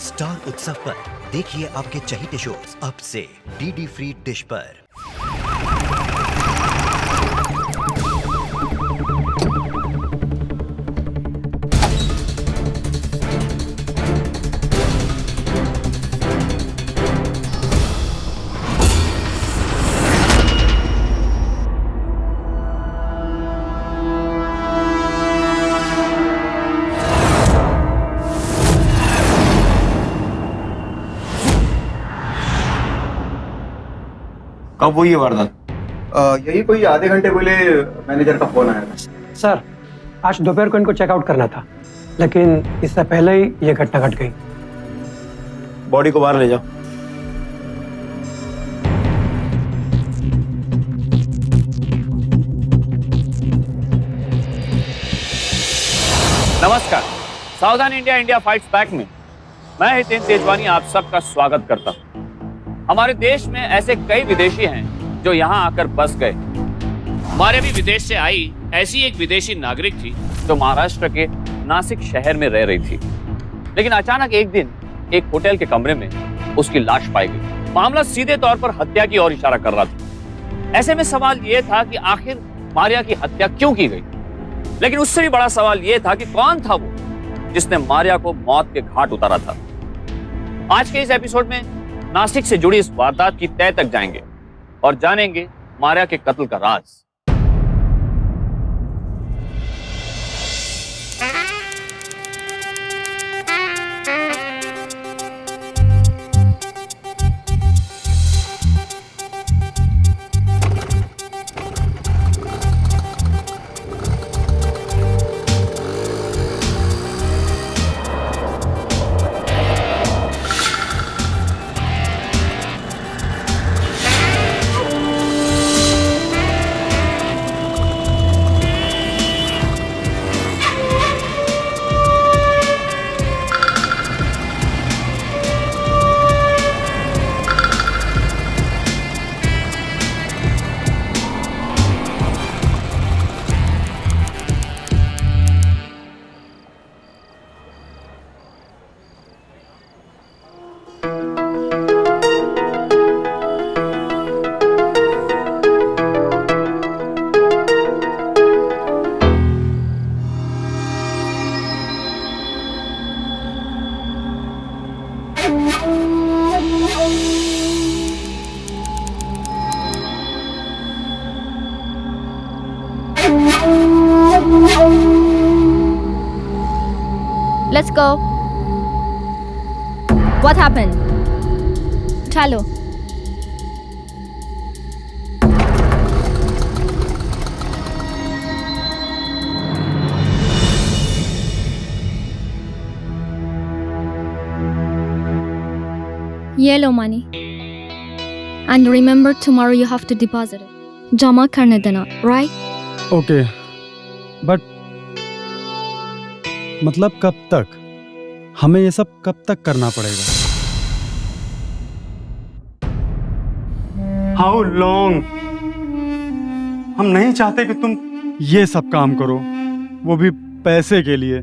Star उत्सव पर देखिए आपके चहेते शोज अब से डीडी फ्री डिश पर। कब हुई है वारदात? यही कोई आधे घंटे पहले मैनेजर का फोन आया था। सर, आज दोपहर को इनको चेकआउट करना था, लेकिन इससे पहले ही ये घटना घट गई। बॉडी को बाहर ले जाओ। नमस्कार, सावधान इंडिया इंडिया फाइट्स बैक में मैं हितेन तेजवानी आप सबका स्वागत करता हूं। हमारे देश में ऐसे कई विदेशी हैं जो यहाँ आकर बस गए। हमारे भी विदेश से आई ऐसी एक विदेशी नागरिक थी जो महाराष्ट्र के नासिक शहर में रह रही थी, लेकिन अचानक एक दिन एक होटल के कमरे में उसकी लाश पाई गई। मामला सीधे तौर पर हत्या की ओर इशारा कर रहा था। ऐसे में सवाल यह था कि आखिर मारिया की हत्या क्यों की गई, लेकिन उससे भी बड़ा सवाल यह था कि कौन था वो जिसने मारिया को मौत के घाट उतारा था। आज के इस एपिसोड में नासिक से जुड़ी इस वारदात की तह तक जाएंगे और जानेंगे मारिया के कत्ल का राज। Let's go. What happened? चलो। ये लो money. And remember tomorrow you have to deposit it. जमा करने देना, right? ओके, बट मतलब कब तक? हमें ये सब कब तक करना पड़ेगा? How long? हम नहीं चाहते कि तुम ये सब काम करो, वो भी पैसे के लिए।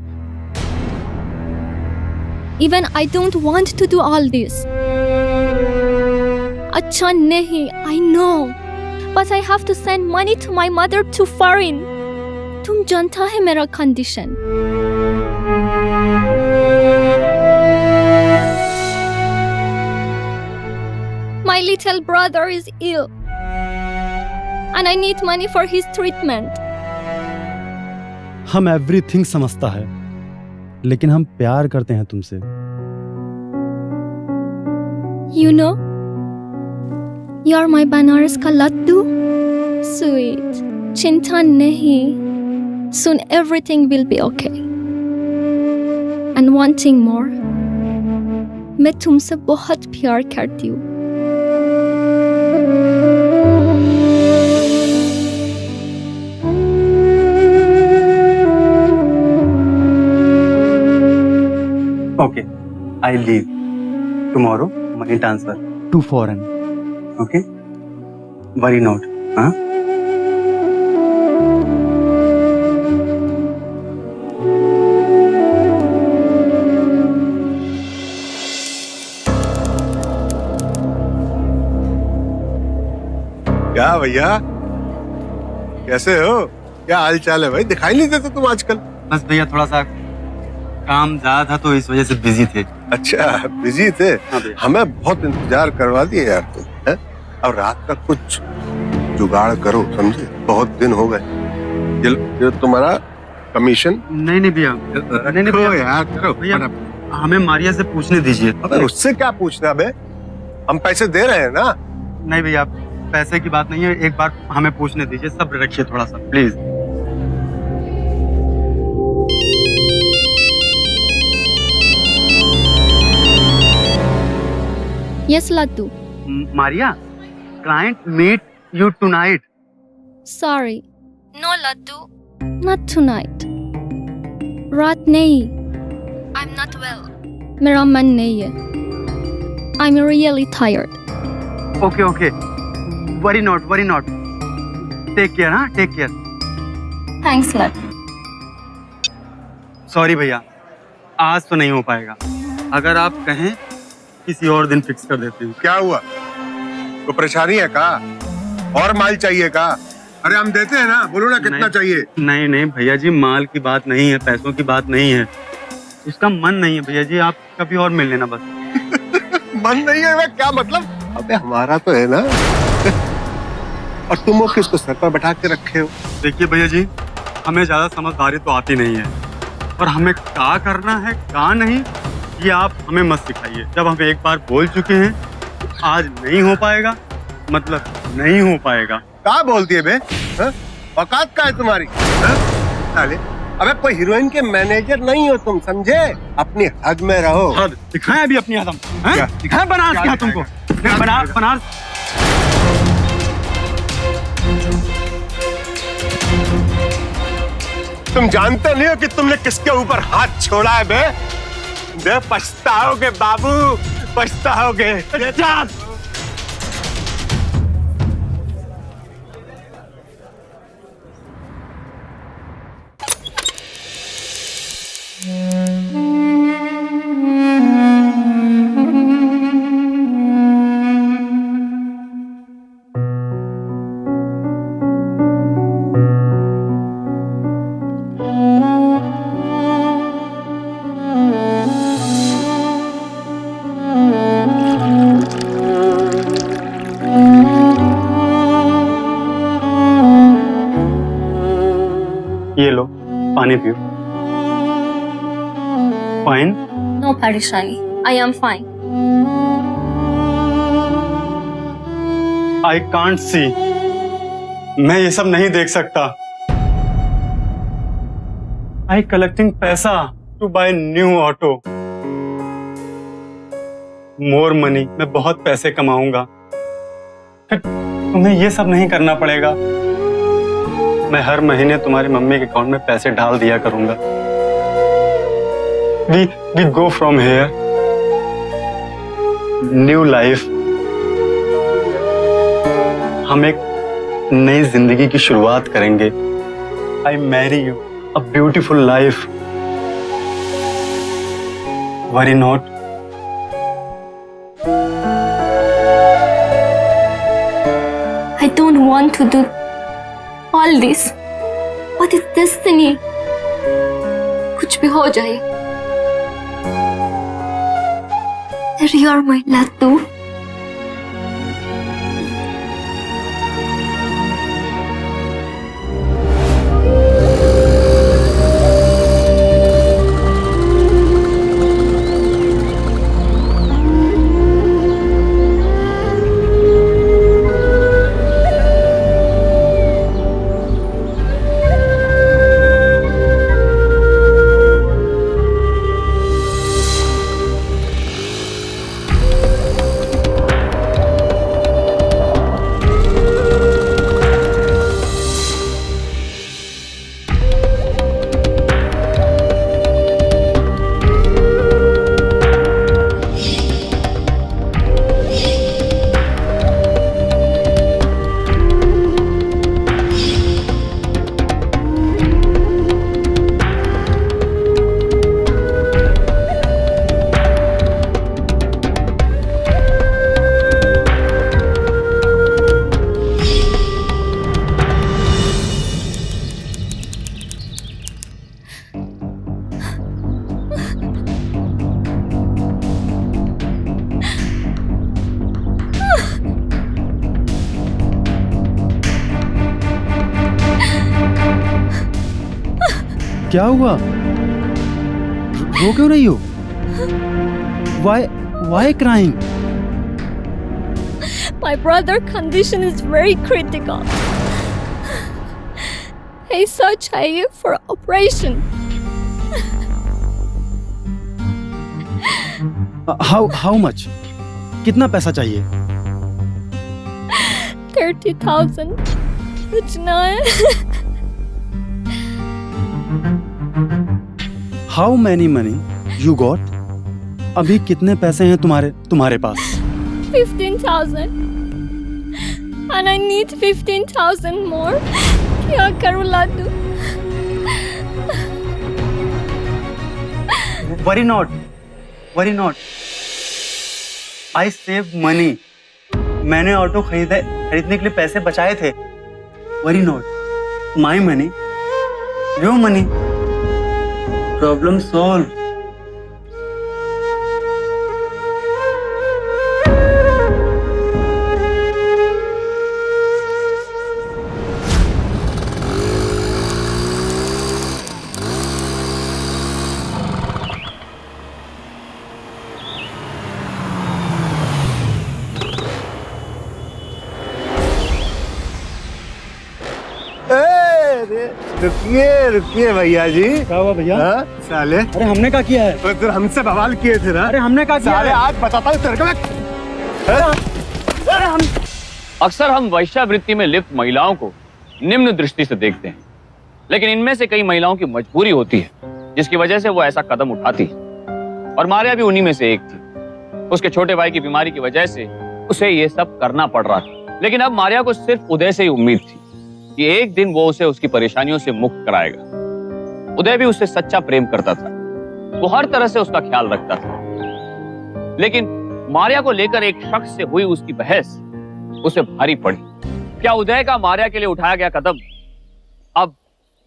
Even I don't want to do all this. अच्छा नहीं, I know, but I have to send money to my mother to foreign. तुम जानता है मेरा condition. My little brother is ill, and I need money for his treatment. हम everything समझता है, लेकिन हम प्यार करते हैं तुमसे। You know, you're my Banaras का लड्डू, sweet. चिंता नहीं, soon everything will be okay. And one thing more, मैं तुमसे बहुत प्यार करती हूँ। Okay, I leave tomorrow. Money transfer to foreign. Okay, worry not. Huh? क्या भैया, कैसे हो? क्या हाल चाल है भाई? दिखाई नहीं देते तुम आजकल। बस भैया थोड़ा सा काम ज्यादा था तो इस वजह से बिजी थे। अच्छा, बिजी थे? हाँ भैया। हमें बहुत इंतजार करवा दिए यार तुम, हैं? अब रात का कुछ जुगाड़ करो, समझे? बहुत दिन हो गए। ये तुम्हारा कमीशन। नहीं नहीं भैया, नहीं नहीं करो भैया, यार, करो भैया फटाफट। हमें मारिया से पूछने दीजिए। अबे उससे क्या पूछना बे? हम पैसे दे रहे हैं ना। नहीं भैया, पैसे की बात नहीं है, एक बार हमें पूछने दीजिए। सब्र रखिए थोड़ा सा please. Yes, Laddu. Maria, client meet you tonight. Sorry. No, Laddu. Not tonight. रात नहीं. I'm not well. मेरा मन नहीं है. I'm really tired. Okay okay, worry not worry not. Take care, हाँ take care. Thanks, Laddu. Sorry भैया, आज तो नहीं हो पाएगा। अगर आप कहें किसी और दिन फिक्स कर देते हैं। क्या हुआ? तो परेशानी है का? और माल चाहिए का? अरे हम देते हैं ना, बोलो ना कितना नहीं। चाहिए। नहीं नहीं भैया जी, माल की बात नहीं है, पैसों की बात नहीं है, उसका मन नहीं है भैया जी, आप कभी और मिल लेना बस। मन नहीं है? क्या मतलब? अबे हमारा तो है ना। और तुम वो किसको सर पर बैठा के रखे हो? देखिए भैया जी, हमें ज्यादा समझदारी तो आती नहीं है, और हमें क्या करना है क्या नहीं ये आप हमें मत सिखाइए। जब हम एक बार बोल चुके हैं आज नहीं हो पाएगा, मतलब नहीं हो पाएगा। क्या बोलती है बे? हाँ? औकात का है तुम्हारी? हाँ? साले, अबे कोई हीरोइन के मैनेजर नहीं हो तुम, समझे? अपनी हद में रहो। हद दिखाएं अभी अपनी हद हम, क्या? दिखाएं बनारस क्या तुमको? बनारस तुम जानते नहीं हो कि तुमने किसके ऊपर हाथ छोड़ा है बे? बे पछताओगे बाबू, पछताओगे। ये लो पानी पियो। फाइन? No परेशानी. I am fine. I can't see, मैं ये सब नहीं देख सकता। आई कलेक्टिंग पैसा to buy new auto. More money, मैं बहुत पैसे कमाऊंगा, फिर तुम्हें ये सब नहीं करना पड़ेगा। मैं हर महीने तुम्हारी मम्मी के अकाउंट में पैसे डाल दिया करूंगा। We go from here. New life. हम एक नई जिंदगी की शुरुआत करेंगे। I marry you. A beautiful life. Worry not. I don't want to do all this, but it's destiny. कुछ भी हो जाए, you are my Laddu. क्या हुआ? रो क्यों रही हो? Why crying? My brother's condition is very critical. पैसा चाहिए for operation. How much? कितना पैसा चाहिए? 30,000. कुछ ना है. How many money you got? अभी कितने पैसे हैं तुम्हारे पास? 15,000. And I need 15,000 more. क्या करूँ लाडू? Worry not. I saved money. मैंने ऑटो खरीदने के लिए पैसे बचाए थे. Worry not. My money. Your money. Problem solved. रुकिए भैया जी। क्या हुआ भैया? साले, अरे हमने क्या किया है? तो हमसे बवाल किए थे ना। अरे हमने क्या किया साले है? आज बताता हूँ तेरे को मैं। अक्सर हम वैश्यावृत्ति में लिप्त महिलाओं को निम्न दृष्टि से देखते हैं, लेकिन इनमें से कई महिलाओं की मजबूरी होती है जिसकी वजह से वो ऐसा कदम उठाती है। और मारिया भी उन्हीं में से एक थी। उसके छोटे भाई की बीमारी की वजह से उसे ये सब करना पड़ रहा था, लेकिन अब मारिया को सिर्फ उदय से ही उम्मीद थी कि एक दिन वो उसे उसकी परेशानियों से मुक्त कराएगा। उदय भी उससे सच्चा प्रेम करता था, वो हर तरह से उसका ख्याल रखता था, लेकिन मारिया को लेकर एक शख्स से हुई उसकी बहस उसे भारी पड़ी। क्या उदय का मारिया के लिए उठाया गया कदम अब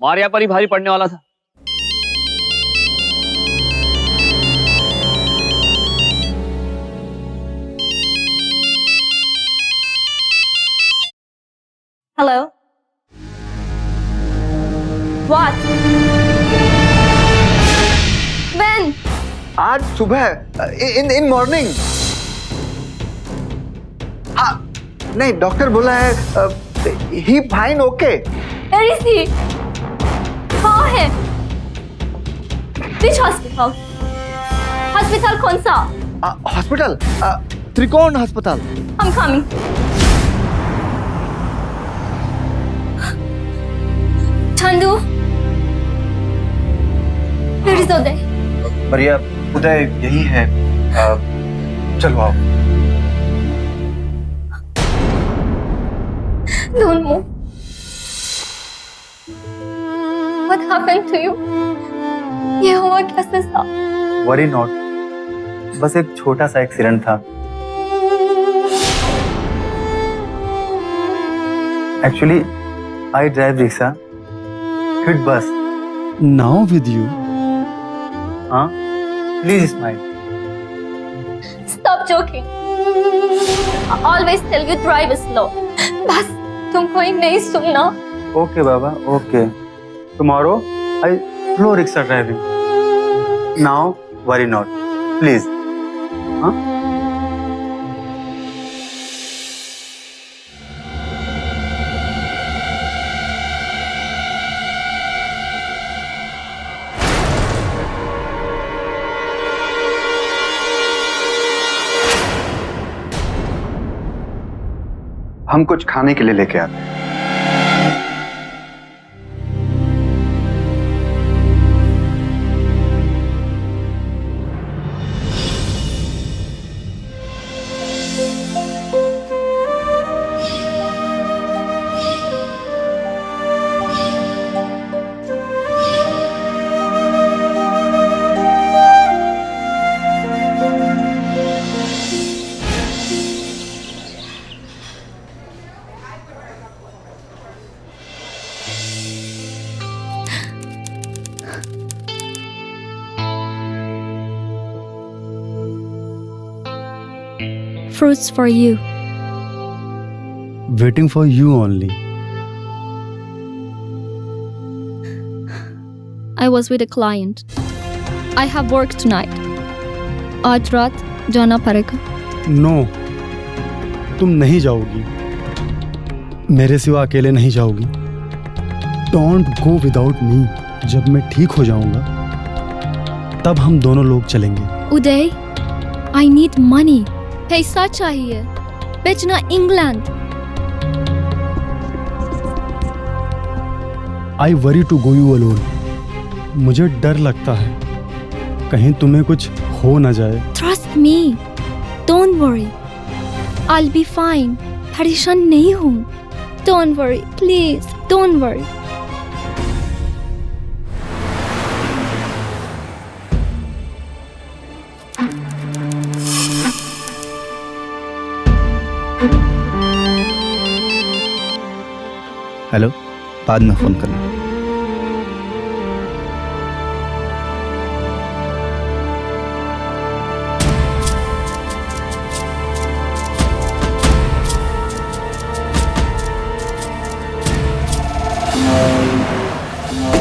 मारिया पर ही भारी पड़ने वाला था? Hello. What? When? आज सुबह इन मॉर्निंग। हाँ, नहीं डॉक्टर बोला है he fine okay. Where is he? कहाँ है? Which hospital? Hospital कौन सा? हॉस्पिटल त्रिकोण अस्पताल। I'm coming. Chandu, where is उदय? बढ़िया, उदय यही है। चलो आओ। Don't move. What happened to you? ये हुआ कैसे था? वरी नॉट, बस एक छोटा सा एक्सीडेंट था। Actually I drive rickshaw, hit बस। Now with you. हाँ, please smile. Stop joking. I always tell you drive slow. बस तुमको ही नहीं सुनना। Okay Baba, okay. Tomorrow I slow rickshaw driving. Now worry not, please. हाँ, हम कुछ खाने के लिए लेके आते हैं। Fruits for you. Waiting for you only. I was with a client. I have work tonight. आज रात जाना पड़ेगा. नो, तुम नहीं जाओगी. मेरे सिवा अकेले नहीं जाओगी. Don't go without me. जब मैं ठीक हो जाऊंगा तब हम दोनों लोग चलेंगे. उदय, I need money. पैसा चाहिए. भेजना England. I worry to go you alone. मुझे डर लगता है कहीं तुम्हें कुछ हो ना जाए. Trust me. Don't worry. I'll be fine. परेशान नहीं हूँ. Don't worry. Please, don't worry. Hello, बाद में फोन करना.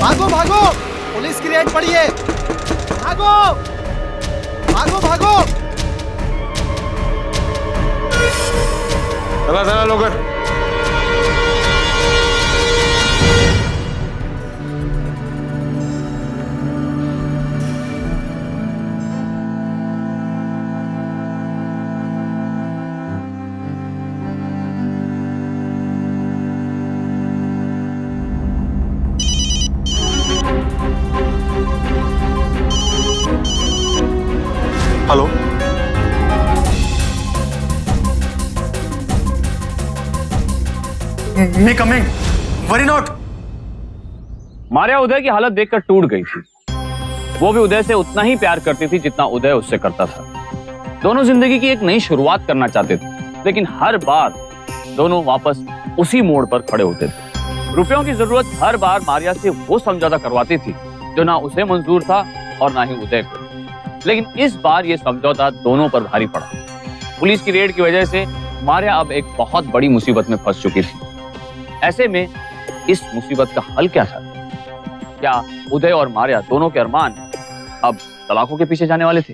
भागो भागो, पुलिस की रेड पड़ी है. भागो भागो भागो. चला चला लोग. Hello, me coming. Worry not. Maria Uday की हालत देखकर टूट गई थी. वो भी उदय से उतना ही प्यार करती थी जितना उदय उससे करता था. दोनों जिंदगी की एक नई शुरुआत करना चाहते थे, लेकिन हर बार दोनों वापस उसी मोड़ पर खड़े होते थे. रुपयों की जरूरत हर बार मारिया से वो समझौता करवाती थी जो ना उसे मंजूर था और ना ही उदय को. लेकिन इस बार ये समझौता दोनों पर भारी पड़ा. पुलिस की रेड की वजह से मारिया अब एक बहुत बड़ी मुसीबत में फंस चुकी थी. ऐसे में इस मुसीबत का हल क्या था? क्या उदय और मारिया दोनों के अरमान अब तलाकों के पीछे जाने वाले थे?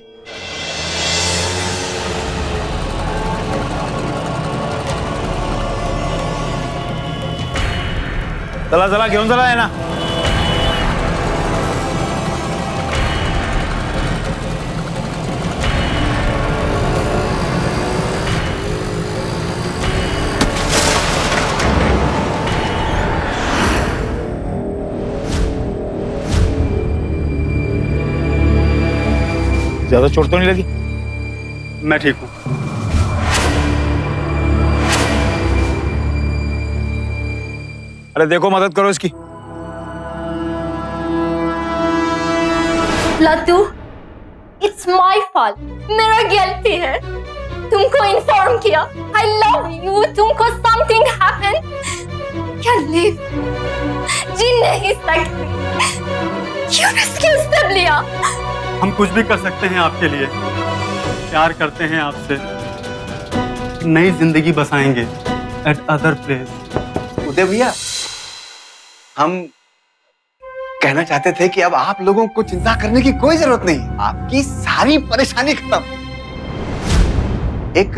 चला चला घेऊन चला आहे ना. ज्यादा चोट तो नहीं लगी? मैं ठीक हूँ. अरे देखो, मदद करो इसकी. Laddu, it's my fault. मेरा गलती है. तुमको इन्फॉर्म किया. I love you. तुमको something happened. क्या live? जी नहीं सकती. क्यों रिस्की स्टेप लिया? हम कुछ भी कर सकते हैं आपके लिए. प्यार करते हैं आपसे. नई जिंदगी बसाएंगे एट अदर प्लेस. उदय भैया, हम कहना चाहते थे कि अब आप लोगों को चिंता करने की कोई जरूरत नहीं. आपकी सारी परेशानी खत्म. एक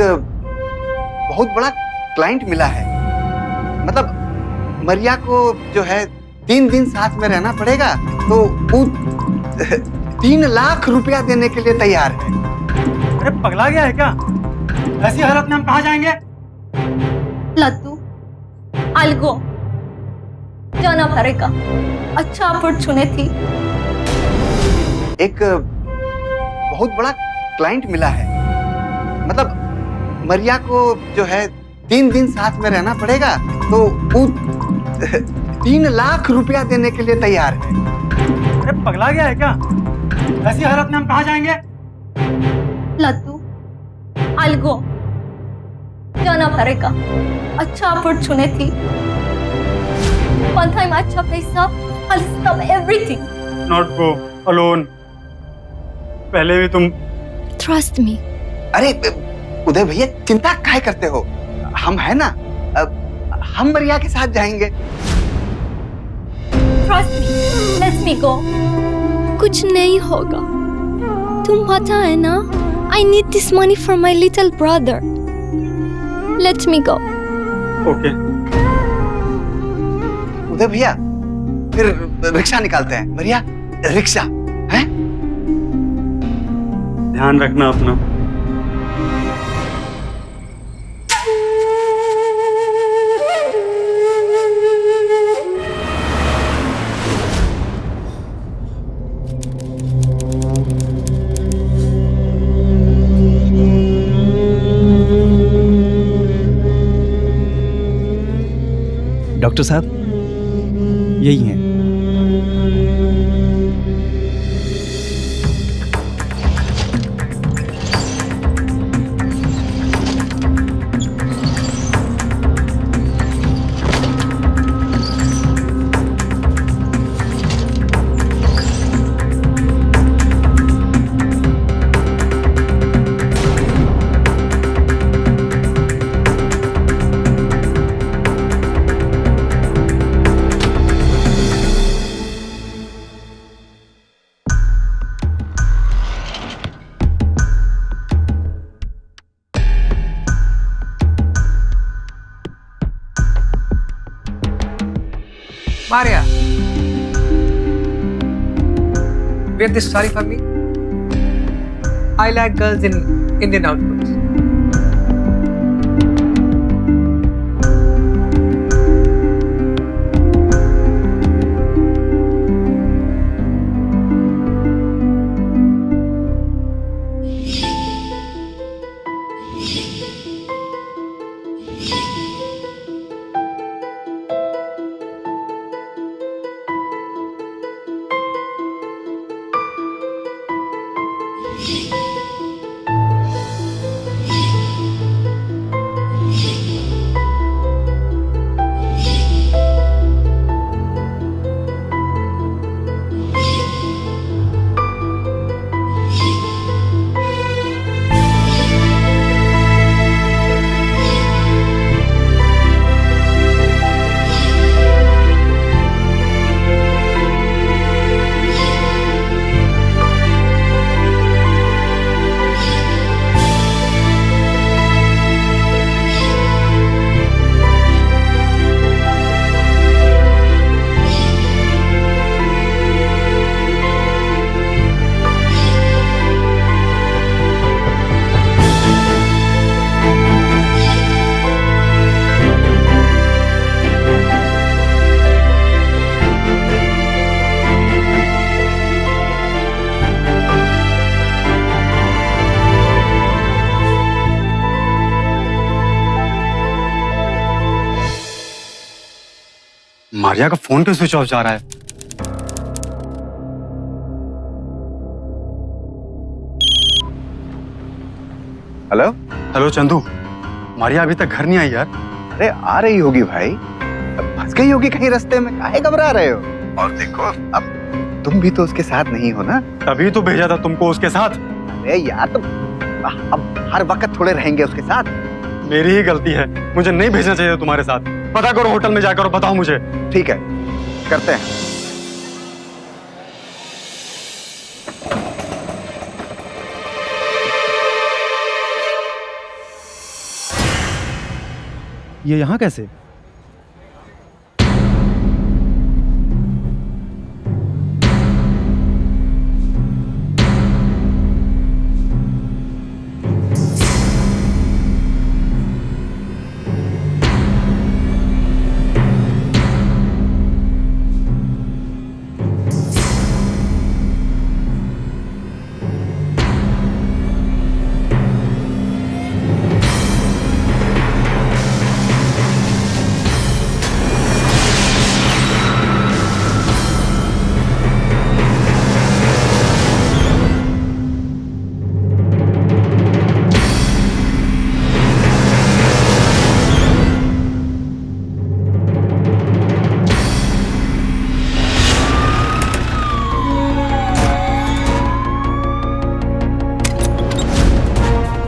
बहुत बड़ा क्लाइंट मिला है. मतलब मरिया को जो है 3 दिन साथ में रहना पड़ेगा, तो वो 3 लाख रुपया देने के लिए तैयार है. अरे पगला गया है क्या? ऐसी हालत में हम कहाँ जाएंगे? Laddu, I'll go. जाना पड़ेगा. अच्छा अपॉर्चुनिटी. एक बहुत बड़ा क्लाइंट मिला है. मतलब मरिया को जो है 3 दिन साथ में रहना पड़ेगा, तो वो 3 लाख रुपया देने के लिए तैयार है. अरे पगला गया है क्या? ऐसी हालत में हम कहाँ जाएंगे? Laddu, I'll go. जाना पड़ेगा. अच्छा अपॉर्चुनिटी. One time अच्छा पैसा. I'll stop everything. Not go alone. पहले भी तुम. Trust me. अरे उदय भैया, चिंता काहे करते हो? हम है ना. हम मरिया के साथ जाएंगे. Trust me. Let me go. कुछ नहीं होगा. तुम पता है ना? I need this money for my little brother. Let me go. Okay. Uday भैया, फिर रिक्शा निकालते हैं। मरिया, रिक्शा है? ध्यान रखना अपना। डॉक्टर साहब यही हैं। Maria, wear this saree for me. I like girls in Indian outfits. Maria का फोन क्यों स्विच ऑफ जा रहा है? हेलो? हेलो चंदू, मारिया अभी तक घर नहीं आई यार। अरे आ रही होगी भाई, अब फंस गई होगी कहीं रास्ते में, काहे घबरा रहे हो? और देखो, अब तुम भी तो उसके साथ नहीं हो ना? तभी तो भेजा था तुमको उसके साथ। अरे यार, तो अब हर वक्त थोड़े रहेंगे उसके साथ। मेरी ही गलती है, मुझे नहीं भेजना चाहिए तुम्हारे साथ। पता करो होटल में जाकर और बताओ मुझे। ठीक है, करते हैं। ये यहाँ कैसे?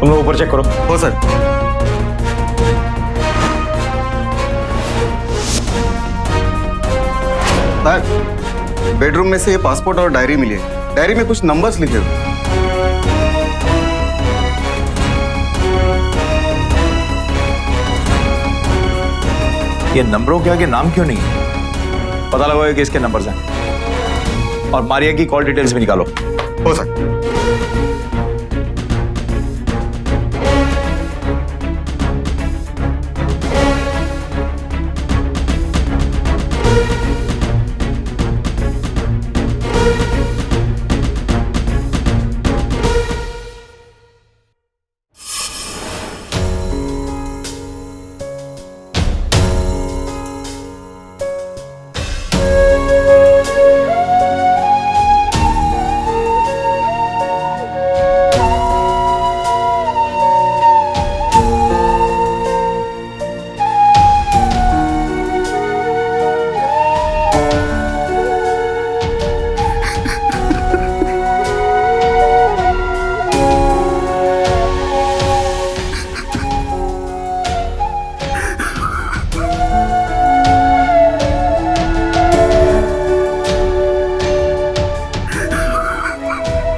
तुम लोग ऊपर चेक करो। हो सर। सर बेडरूम में से ये पासपोर्ट और डायरी मिली है। डायरी में कुछ नंबर्स लिखे हुए। ये नंबरों के आगे नाम क्यों नहीं है? पता लगा कि इसके नंबर्स हैं। और मारिया की कॉल डिटेल्स भी निकालो। हो सकता है।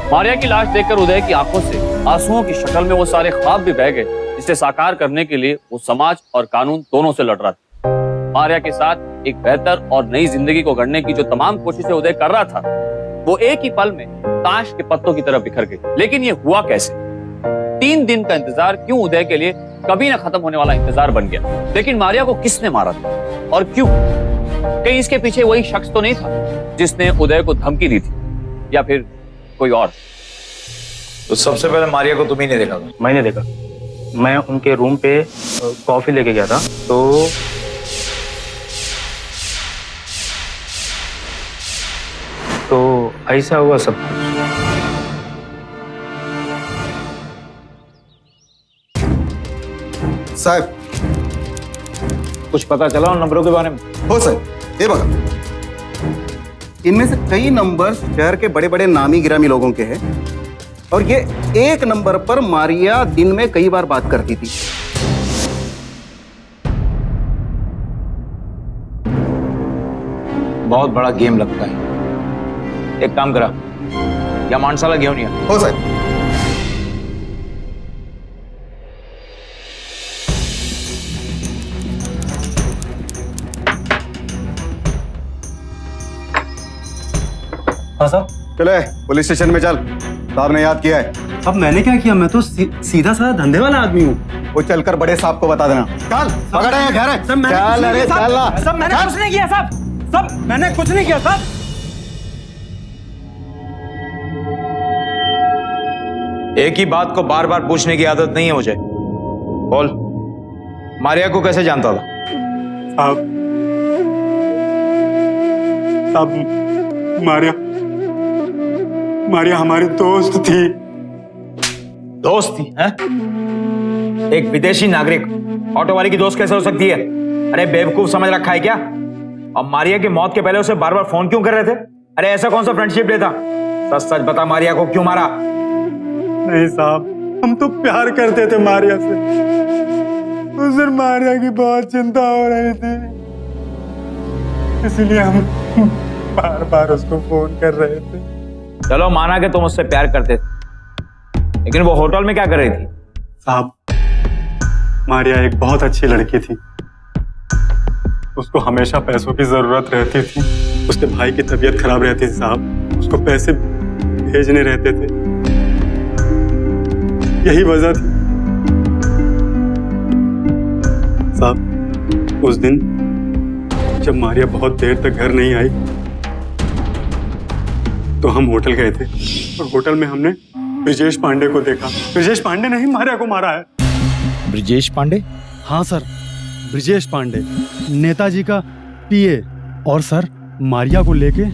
मारिया की लाश देखकर उदय की आंखों से आंसुओं की शक्ल में वो सारे ख्वाब भी बह गए जिसे साकार करने के लिए वो समाज और कानून दोनों से लड़ रहा था। मारिया के साथ एक बेहतर और नई जिंदगी को गढ़ने की जो तमाम कोशिशें उदय कर रहा था वो एक ही पल में ताश के पत्तों की तरह बिखर गई। लेकिन ये हुआ कैसे? 3 दिन का इंतजार क्यों उदय के लिए कभी ना खत्म होने वाला इंतजार बन गया? लेकिन मारिया को किसने मारा था और क्यों? कहीं इसके पीछे वही शख्स तो नहीं था जिसने उदय को धमकी दी थी, या फिर कोई और? तो सबसे पहले मारिया को तुम ही ने देखा था? मैंने देखा। मैं उनके रूम पे कॉफी लेके गया था, तो ऐसा हुआ सब कुछ। साहब कुछ पता चला उन नंबरों के बारे में? हो सर, ये बघा, इनमें से कई नंबर शहर के बड़े बड़े नामी गिरामी लोगों के हैं और ये एक नंबर पर मारिया दिन में कई बार बात करती थी। बहुत बड़ा गेम लगता है। एक काम करा, या मानसाला घेऊन या। हो सर। हाँ साहब। चले पुलिस स्टेशन में चल, साहब ने याद किया है। अब मैंने क्या किया? मैं तो सीधा साधा धंधे वाला आदमी हूँ। वो चलकर बड़े साहब को बता देना। चल पकड़े हैं घर है। सब मैंने चल, अरे चल ना। सब मैंने कुछ नहीं किया साहब। सब मैंने कुछ नहीं किया साहब। एक ही बात को बार बार पूछने की आदत नहीं है मुझे। बोल, मारिया को कैसे जानता था? साहब मारिया हमारी दोस्त थी। दोस्त थी हैं? एक विदेशी नागरिक ऑटो वाले की दोस्त कैसे हो सकती है? अरे बेवकूफ समझ रखा है क्या? और मारिया की मौत के पहले उसे बार बार फोन क्यों कर रहे थे? अरे ऐसा कौन सा फ्रेंडशिप डे था? सच सच बता, मारिया को क्यों मारा? नहीं साहब, हम तो प्यार करते थे मारिया से। उस दिन मारिया की बहुत चिंता हो रही थी, इसलिए हम बार बार उसको फोन कर रहे थे। चलो माना कि तुम उससे प्यार करते थे, लेकिन वो होटल में क्या कर रही थी? साहब, मारिया एक बहुत अच्छी लड़की थी। उसको हमेशा पैसों की जरूरत रहती थी। उसके भाई की तबीयत खराब रहती थी साहब, उसको पैसे भेजने रहते थे, यही वजह थी साहब। उस दिन जब मारिया बहुत देर तक घर नहीं आई तो हम होटल गए थे और होटल में हमने ब्रिजेश पांडे को देखा। ब्रिजेश पांडे ने ही मारिया को मारा है। ब्रिजेश पांडे? हाँ सर, ब्रिजेश पांडे नेताजी का पीए। और सर, मारिया को लेके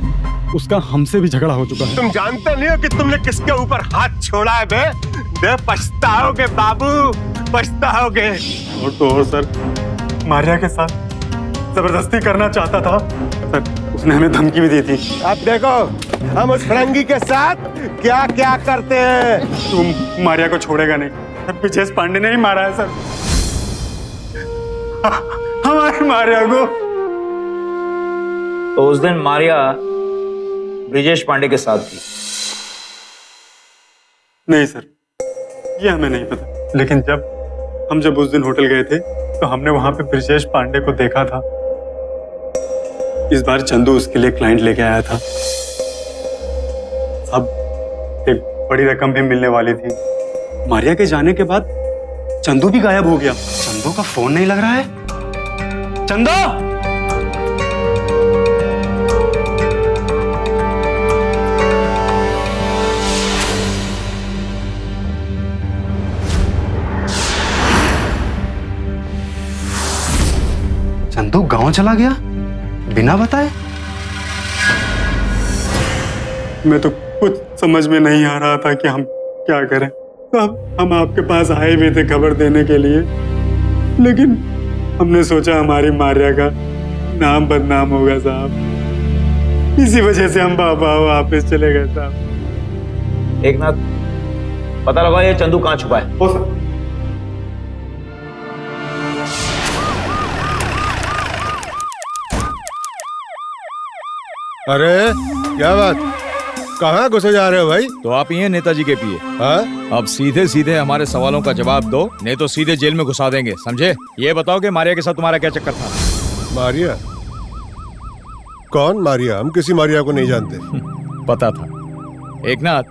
उसका हमसे भी झगड़ा हो चुका है। तुम जानते नहीं हो कि तुमने किसके ऊपर हाथ छोड़ा है बे? बे पछताओगे बाबू, पछताओगे। और तो और सर, मारिया के साथ जबरदस्ती करना चाहता था सर, उसने हमें धमकी भी दी थी। अब देखो हम उस फरंगी के साथ क्या क्या करते हैं। तुम मारिया को छोड़ेगा नहीं सर, ब्रिजेश पांडे ने ही मारा है सर हमारी मारिया को। तो उस दिन मारिया ब्रिजेश पांडे के साथ थी। नहीं सर, ये हमें नहीं पता, लेकिन जब उस दिन होटल गए थे तो हमने वहां पे ब्रिजेश पांडे को देखा था। इस बार चंदू उसके लिए क्लाइंट लेके आया था। अब एक बड़ी रकम भी मिलने वाली थी। मारिया के जाने के बाद चंदू भी गायब हो गया। चंदू का फोन नहीं लग रहा है। चंदू! चंदू गांव चला गया बिना बताए। मैं तो कुछ समझ में नहीं आ रहा था कि हम क्या करें। तो अब हम आपके पास आए भी थे खबर देने के लिए, लेकिन हमने सोचा हमारी मारिया का नाम बदनाम होगा साहब। इसी वजह से हम वापस चले गए साहब। एक नाथ, पता लगा ये चंदू कहाँ छुपा है? हो सर। अरे क्या बात, कहाँ घुसे जा रहे हो भाई? तो आप ही हैं नेताजी के पिए। हाँ? अब सीधे सीधे हमारे सवालों का जवाब दो, नहीं तो सीधे जेल में घुसा देंगे, समझे? ये बताओ कि मारिया के साथ तुम्हारा क्या चक्कर था? मारिया? कौन मारिया? हम किसी मारिया को नहीं जानते। पता था। एकनाथ,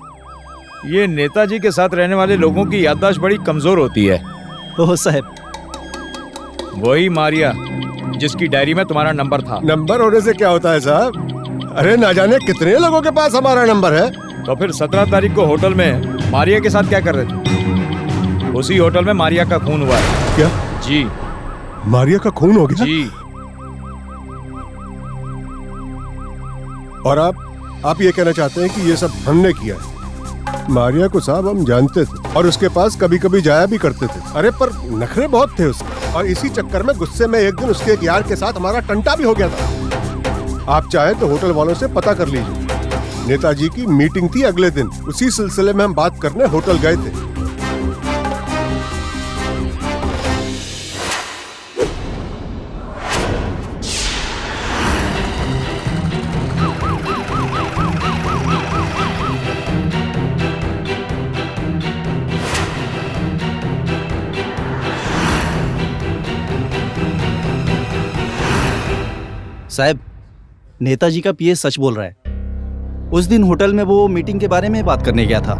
ये नेताजी के साथ रहने वाले लोगों की याददाश्त बड़ी कमजोर होती है। ओह साहब, वही मारिया जिसकी डायरी में तुम्हारा नंबर था। नंबर होने से क्या होता है साहब? अरे ना जाने कितने लोगों के पास हमारा नंबर है। तो फिर 17 तारीख को होटल में मारिया के साथ क्या कर रहे थे? उसी होटल में मारिया का खून हुआ है। क्या? जी। मारिया का खून हो गया? जी। और आप ये कहना चाहते हैं कि ये सब हमने किया है? मारिया को साहब हम जानते थे और उसके पास कभी कभी जाया भी करते थे। अरे पर नखरे बहुत थे उसके, और इसी चक्कर में गुस्से में एक दिन उसके एक यार के साथ हमारा टंटा भी हो गया था। आप चाहे तो होटल वालों से पता कर लीजिए। नेताजी की मीटिंग थी अगले दिन, उसी सिलसिले में हम बात करने होटल गए थे। साहब, नेताजी का पीए सच बोल रहा है। उस दिन होटल में वो मीटिंग के बारे में बात करने गया था।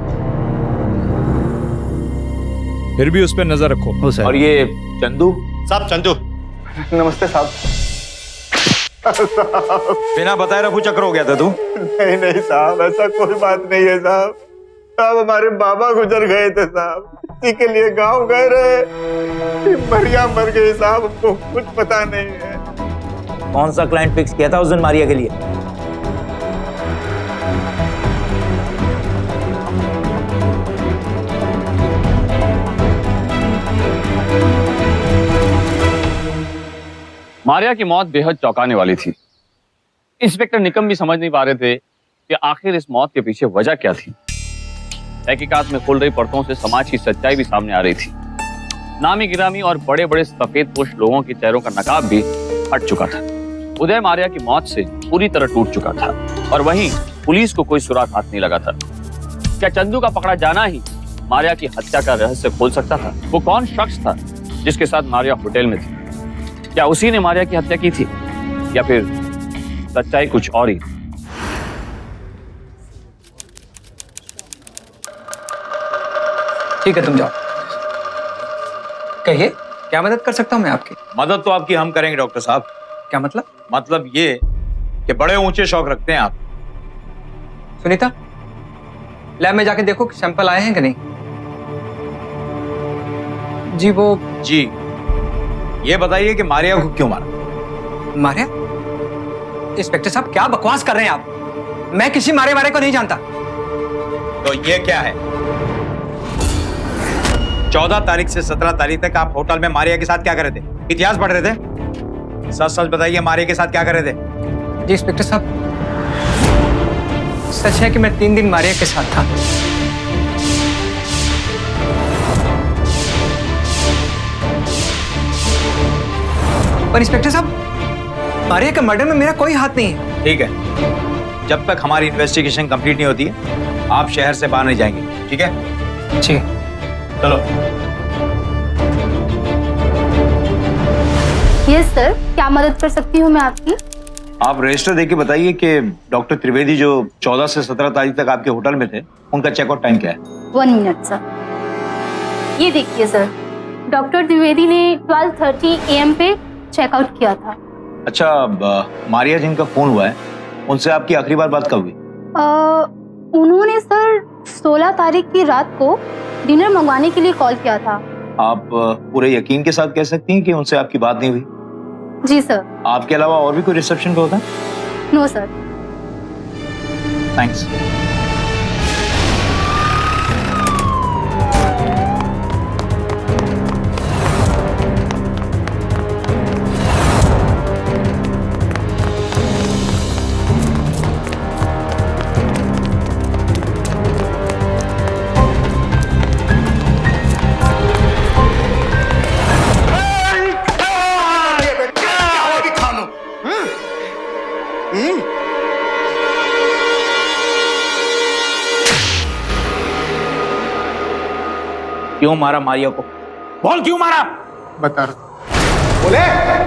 फिर भी उस पर नजर रखो। हो साहब। और ये चंदू? साहब चंदू। नमस्ते साहब। बिना बताए रफू चक्कर हो गया था तू? नहीं नहीं साहब, ऐसा कोई बात नहीं है साहब। साहब हमारे बाबा गुजर गए थे साहब, इसी के लिए गांव गए रहे। मरिया मर गई साहब, हमको कुछ पता नहीं है। कौन सा क्लाइंट फिक्स किया था उस दिन मारिया के लिए? मारिया की मौत बेहद चौंकाने वाली थी। इंस्पेक्टर निकम भी समझ नहीं पा रहे थे कि आखिर इस मौत के पीछे वजह क्या थी। तहकीकात में खुल रही परतों से समाज की सच्चाई भी सामने आ रही थी। नामी गिरामी और बड़े बड़े सफेद पोश लोगों के चेहरों का नकाब भी हट चुका था। उदय मारिया की मौत से पूरी तरह टूट चुका था, और वहीं पुलिस को कोई सुराग हाथ नहीं लगा था। क्या चंदू का पकड़ा जाना ही मारिया की हत्या का रहस्य खोल सकता था? वो कौन शख्स था जिसके साथ मारिया होटल में थी? क्या उसी ने मारिया की हत्या की थी, या फिर सच्चाई कुछ और ही? ठीक है, तुम जाओ। कहिए, क्या मदद कर सकता हूं मैं आपकी? मदद तो आपकी हम करेंगे डॉक्टर साहब। क्या मतलब? मतलब ये कि बड़े ऊंचे शौक रखते हैं आप। सुनीता, लैब में जाके देखो कि सैंपल आए हैं कि नहीं। जी वो जी, ये बताइए कि मारिया को क्यों मारा? मारिया? इंस्पेक्टर साहब, क्या बकवास कर रहे हैं आप? मैं किसी मारे को नहीं जानता। तो ये क्या है? 14 तारीख से 17 तारीख तक आप होटल में मारिया के साथ क्या कर रहे थे? इतिहास पढ़ रहे थे? सच सच बताइए, मारिया के साथ क्या कर रहे थे? जी इंस्पेक्टर साहब, सच है कि मैं 3 दिन मारिया के साथ था। पर इंस्पेक्टर साहब, मारिया के मर्डर में मेरा कोई हाथ नहीं है। ठीक है, जब तक हमारी इन्वेस्टिगेशन कंप्लीट नहीं होती है आप शहर से बाहर नहीं जाएंगे, ठीक है? ठीक है। चलो। यस सर, क्या मदद कर सकती हूँ मैं आपकी? आप रजिस्टर देके बताइए कि डॉक्टर त्रिवेदी जो 14 से 17 तारीख तक आपके होटल में थे, उनका चेकआउट टाइम क्या है? 1 मिनट सर। ये देखिए सर, डॉक्टर द्विवेदी ने 12:30 AM पे चेकआउट किया था। अच्छा, मारिया जिनका फोन हुआ है उनसे आपकी आखिरी बार बात कब हुई? उन्होंने सर 16 तारीख की रात को डिनर मंगवाने के लिए कॉल किया था। आप पूरे यकीन के साथ कह सकती हैं कि उनसे आपकी बात नहीं हुई? जी सर। आपके अलावा और भी कोई रिसेप्शन पे होता है? No sir. थैंक्स। क्यों मारा मारिया को? बोल क्यों मारा? बता रहा बोले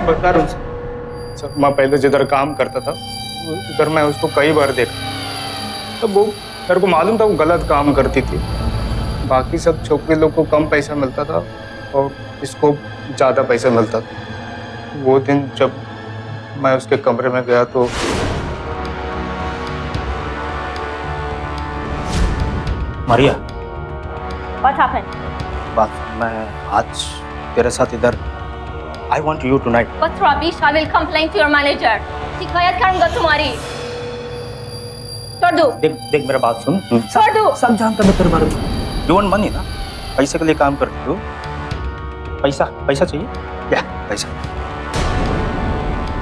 बता रहा हूँ सर। मैं पहले जिधर काम करता था उधर मैं उसको कई बार देखा, तो वो मेरे को मालूम था वो गलत काम करती थी। बाकी सब छोकरे लोग को कम पैसा मिलता था और इसको ज़्यादा पैसा मिलता था। वो दिन जब मैं उसके कमरे में गया तो मारिया, What happened? बात मैं आज तेरे साथ इधर I want you tonight. What rubbish! I will complain to your manager. शिकायत करूंगा तुम्हारी। छोड़ दो। देख मेरा बात सुन। छोड़ दो। सब जानता मैं तेरे बारे में। You want money ना? पैसे के लिए काम करती हो? पैसा चाहिए? क्या पैसा?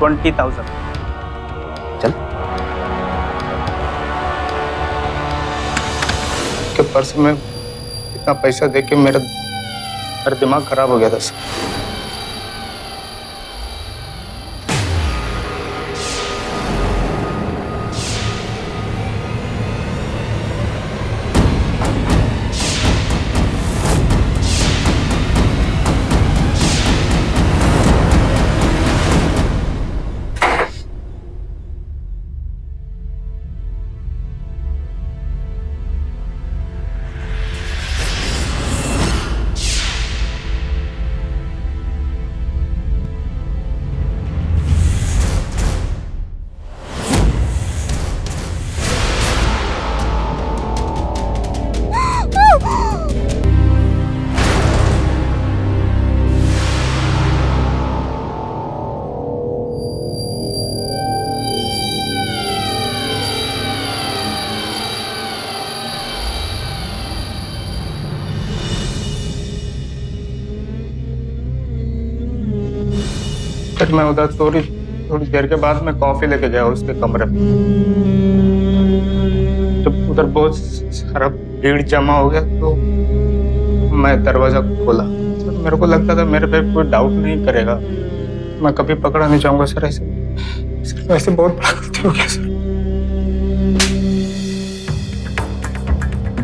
20,000। चल। के पर्स में इतना पैसा देख के मेरा दिमाग खराब हो गया था सर। फिर मैं उधर थोड़ी देर के बाद मैं कॉफी लेके गया उसके कमरे में। जब उधर बहुत सारा भीड़ जमा हो गया तो मैं दरवाजा खोला। सर मेरे को लगता था मेरे पे कोई डाउट नहीं करेगा, मैं कभी पकड़ा नहीं जाऊंगा सर। ऐसे बहुत बड़ा गलती हो गया सर।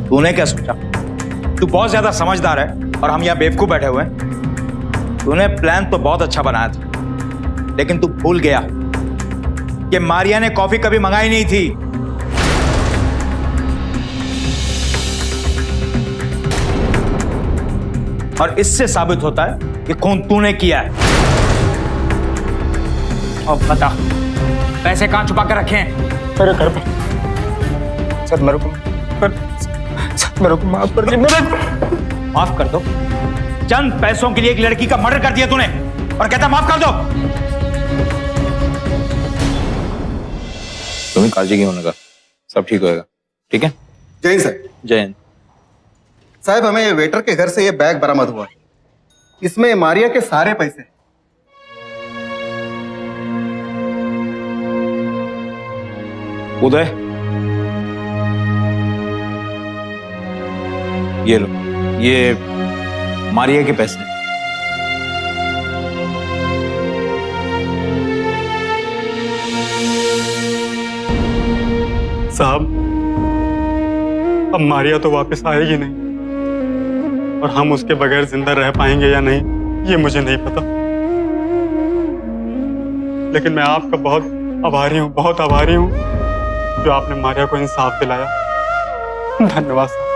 तूने क्या सोचा? तू बहुत ज्यादा समझदार है और हम यहाँ बेवकूफ बैठे हुए हैं। तूने प्लान तो बहुत अच्छा बनाया था, लेकिन तू भूल गया कि मारिया ने कॉफी कभी मंगाई नहीं थी। और इससे साबित होता है कि खून तूने किया है। अब बता, पैसे कहां छुपा कर रखे हैं? मेरे घर पे। सर मेरे को माफ कर दीजिए। माफ कर दो? चंद पैसों के लिए एक लड़की का मर्डर कर दिया तूने और कहता माफ कर दो? तुम्हें काळजी घेऊ नका, सब ठीक होएगा, ठीक है? जय हिंद सर। जय हिंद। साहब हमें ये वेटर के घर से ये बैग बरामद हुआ है। इसमें मारिया के सारे पैसे। उदय, ये लो, ये मारिया के पैसे। साहब, अब मारिया तो वापस आएगी नहीं और हम उसके बगैर जिंदा रह पाएंगे या नहीं ये मुझे नहीं पता, लेकिन मैं आपका बहुत आभारी हूँ, बहुत आभारी हूँ जो आपने मारिया को इंसाफ दिलाया। धन्यवाद साहब।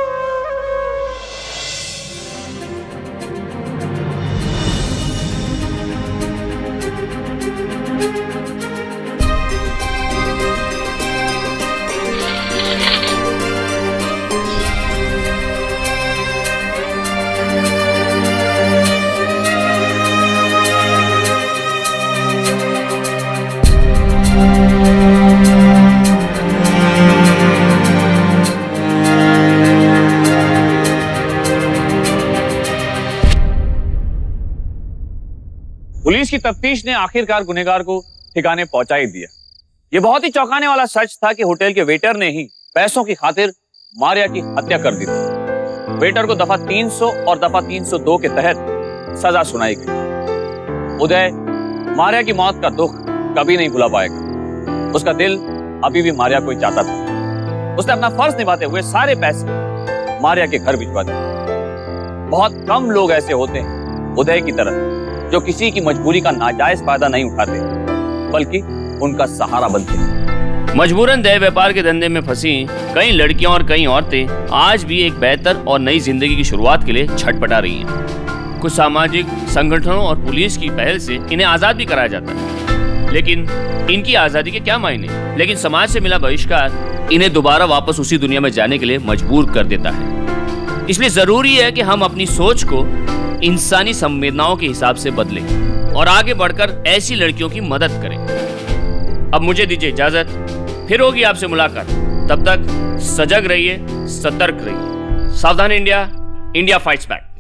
पुलिस की तफ्तीश ने आखिरकार गुनहगार को ठिकाने पहुंचा ही दिया। यह बहुत ही चौंकाने वाला सच था कि होटल के वेटर ने ही पैसों की खातिर मारिया की हत्या कर दी थी। वेटर को दफा 300 और दफा 302 के तहत सजा सुनाई गई। उदय मारिया की मौत का दुख कभी नहीं भुला पाएगा। उसका दिल अभी भी मारिया को ही चाहता था। उसने अपना फर्ज निभाते हुए सारे पैसे मारिया के घर भिजवा दिए। बहुत कम लोग ऐसे होते हैं उदय की तरह जो किसी की मजबूरी का नाजायज फायदा नहीं उठाते बल्कि उनका सहारा बनते हैं। मजबूरन देह व्यापार के धंधे में फंसी कई लड़कियां और कई औरतें आज भी एक बेहतर और नई जिंदगी की शुरुआत के लिए छटपटा रही हैं। कुछ सामाजिक संगठनों और पुलिस की पहल से इन्हें आजाद भी कराया जाता है, लेकिन इनकी आजादी के क्या मायने? लेकिन समाज से मिला बहिष्कार इन्हें दोबारा वापस उसी दुनिया में जाने के लिए मजबूर कर देता है। इसलिए जरूरी है कि हम अपनी सोच को इंसानी संवेदनाओं के हिसाब से बदलें और आगे बढ़कर ऐसी लड़कियों की मदद करें। अब मुझे दीजिए इजाजत, फिर होगी आपसे मुलाकात। तब तक सजग रहिए, सतर्क रहिए। सावधान इंडिया, इंडिया फाइट्स बैक।